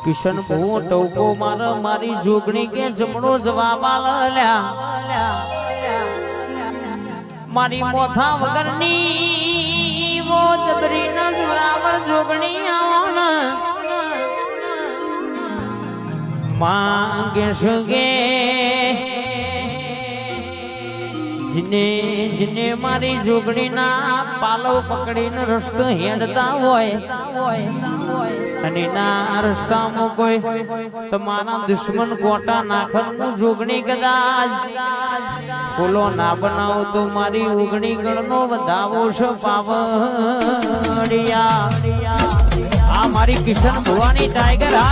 કિશન ભૂ ટોકો મારી જોગણી કે જમણો જવાબ આલ્યા મારી મોથા વગરની વો જબરી ન બરાબર જોગણી આવન માંગે સગે जिने मारी जोगड़ी ना पालव पकड़ी ने रस्तो हेडता होय ना रस्ता में कोई तुम्हारा दुश्मन कोटा नाखर जोगणी कदाच बोलो ना बनाओ तो मारी उगणी गणनो बधावो छ पावड़िया आ मारी किशन भुवानी टाइगर हा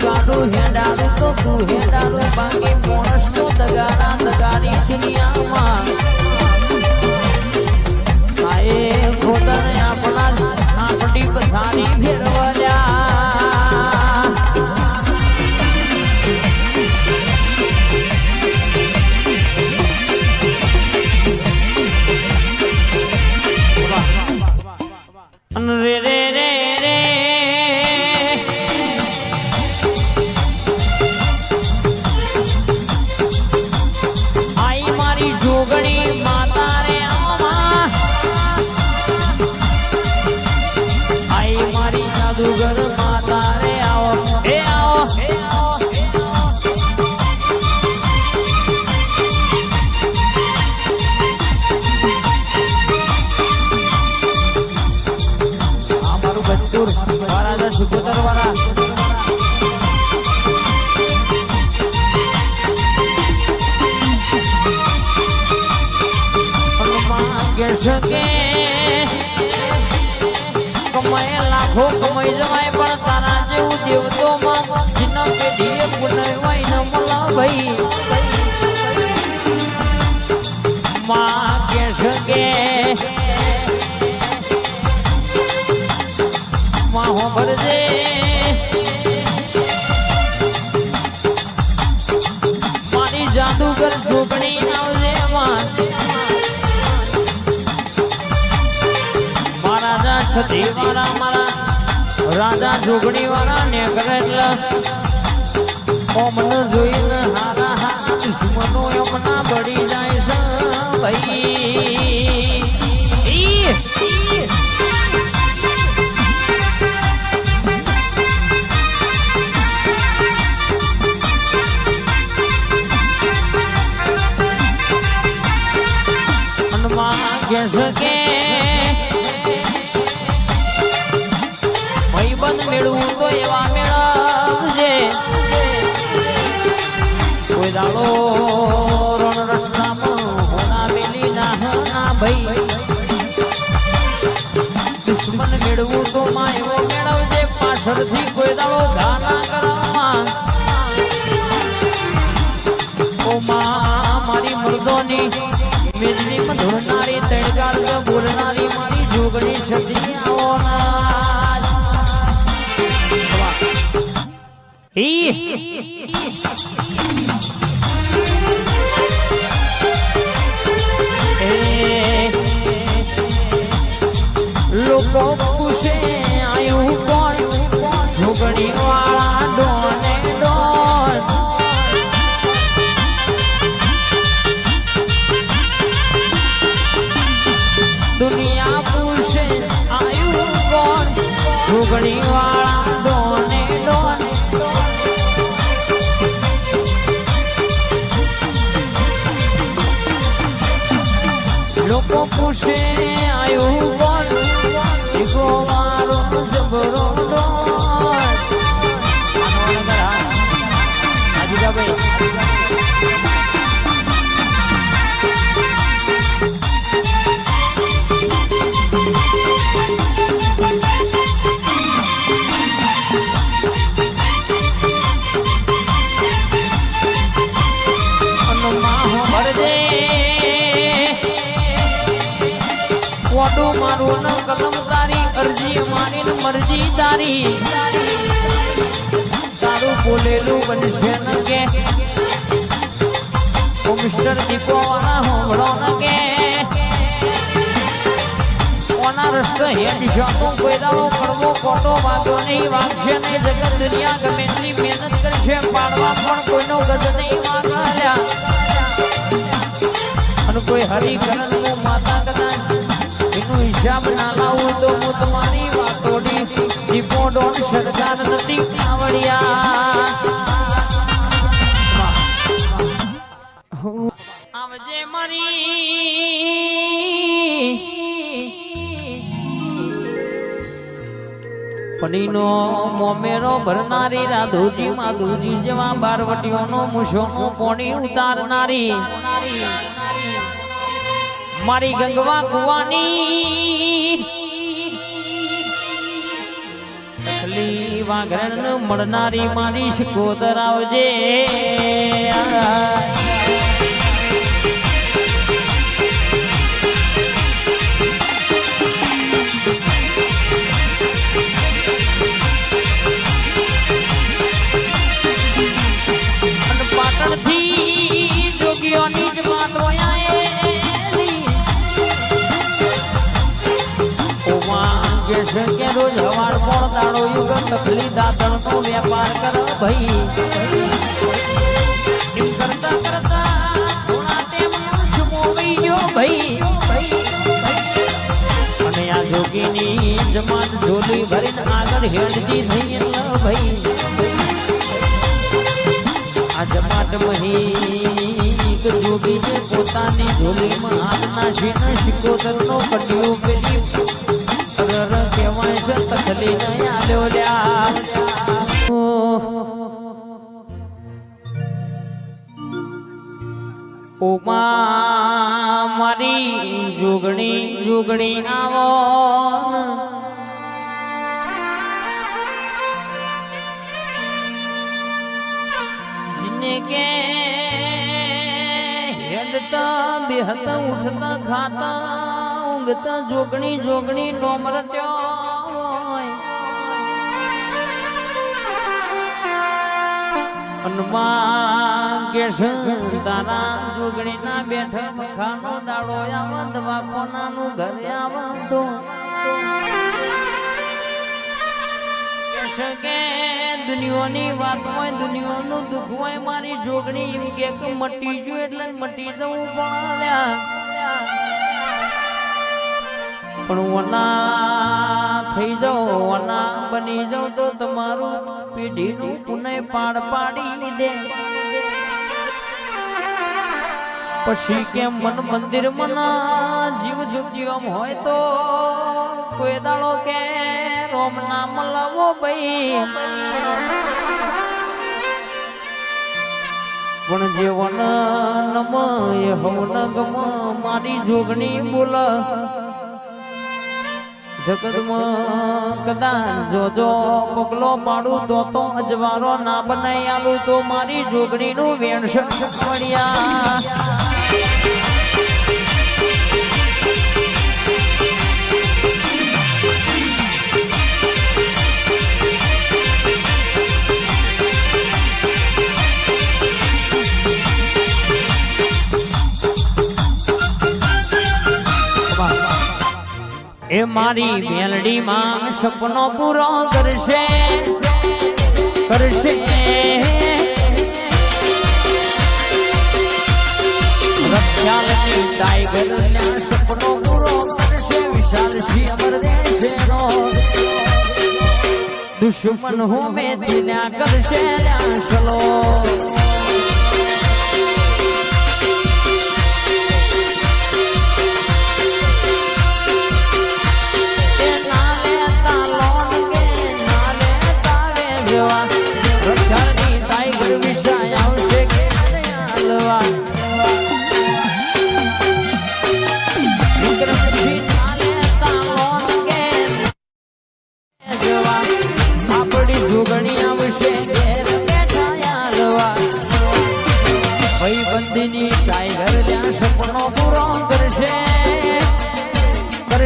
गाड़ू हेडारू तो तू हेडारू बाकी मोनस तो दगारा दगारी दुनिया में आए खोदा ने अपना आपड़ी पछाड़ी फेरवल्या रे रे रे रे जोगणी माता रे आमा आई मारी जादूगर माता रे आओ हे आओ हे आओ हमारू बच्चूर वाला दा सुपुतर वाला सके कमाए लाखों कमाई जमाए पर तारा जेव देव तो जिन पेढ़ी पुनवाई न मला भाई माँ के सके माँ हो भर दे मारी जादूगर जोगणी आवजे माँ सती वाला मारा राजा जोगणी वाला ने करेला ओमन जोइन हारा हारा दुश्मनो अपना बड़ी जाय छ भाई अनुमान के सके मेळवू तो एवा मेळवजे कोई दाड़ो रण रस्ता में होना मेली ना भाई दुश्मन मेळवू तो मां एवो मेळवजे पाछळ थी कोई दाड़ो घाना करमा ओ मां मारी मर्दोनी मेजनी में धुरनारी तड़गाड़ के बोलनारी मारी जोगणी छती आवना लोगों पूछे आयु कौन जोगणी वाला डोने डोन दुनिया पूछे आयु कौन जोगणी वाला डोने डोन लोगों पूछे आयु कौन दिखो मारो जबरो डोन आजी का भाई કોડું મારું ન કલમ તારી અરજી મારી ને મરજી તારી તારું બોલેલું બનશે ન કે ઓ મિસ્ટર દીપો વાળા હોંભળો ન કે કોના રસ્તે હેડ જાતો કોઈ દાડો કરવો ખોટો વાગ્યો નહીં વાગશે નહીં જગત દુનિયા ગમે એટલી મહેનત કરશે પાડવા પણ કોઈનો ગજ નહીં વાગલ્યા અને કોઈ હરિકરણનું માતા કદાચ એનો હિસાબ ના લાવું તો હું તમારી વાતોડી દીપો ડોન સરદાર નથી આવડ્યા આવજે મારી પડીનો મોમેરો ભરનારી રાધુજી માધુજી જેવા બારવટીઓનો મૂછોનો પોણી ઉતારનારી મારી ગંગવા કુવાની તકલી વાઘરણ મળનારી મારી શિકોદર આવજે પાટણથી જોગીઓની જ વાતો કે રોજ હવાર પણ દાડો યુગ તકલી દાતણ નો વેપાર કરો ભાઈ એમ કરતા કરતા થોડા ટેમ સુમોવી ગયો ભાઈ અને આ જોગીની જમાત ઝોલી ભરીને આગળ હેડતી થઈ ભાઈ આ જમાત મહી જોગીને પોતાની ઝોલીમાં હાથ નાખીને શિકોતર નો કડિયો પેલી કેવાય છે તકલી નહીં આલ્યો લ્યા ઓમા મારી જોગણી જોગણી આવો જીને કે હેડતા બેહતા ઉઠતા ખાતા ઊંઘતા જોગણી જોગણી નોમરટ્યો અનમાં કેશ તારા જોગણી ના બેઠા મખાનો દાડો આવા દવાખાનાનું ઘરે આવા તો કેશ કે દુનિયાની વાત હોય દુનિયાનું દુઃખ હોય મારી જોગણી એમ કે મટી ગયું એટલે મટી જવું પણ પણ વના થઈ જાઓ વના બની જાઓ તો તમારું પેઢીનું પુનઃ પાડ પાડી દે પછી કેમ મન મંદિર મના જીવ જ્યોતિઓમ હોય તો કોઈ દાડો કે રોમ નામ લાવો ભાઈ પણ જે વન નમ એ હવન ગમ મારી જોગણી બોલ જગતમાં કદાચ જોજો પગલો પાડું તો અજવારો ના બનાઈ આલું તો મારી જોગણીનું વેણસણ મળ્યા એ મારી મેલડી માં સપનો પૂરો કરશે કરશે રક્ષાલની ટાઈગર ના સપનો પૂરો કરશે વિશાલ સિંહ અમર દેશે નો દુશ્મન હો મે દિલ્યા કરશે ચલો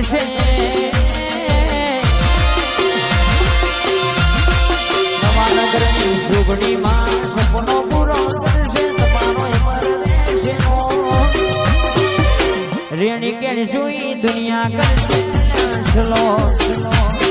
કરશે નવાનગરની જોગણીમાં સપનો પૂરો કરશે તમારો અમર રહેશે રેણી કેણ જોઈ દુનિયા કરશે ચલો ચલો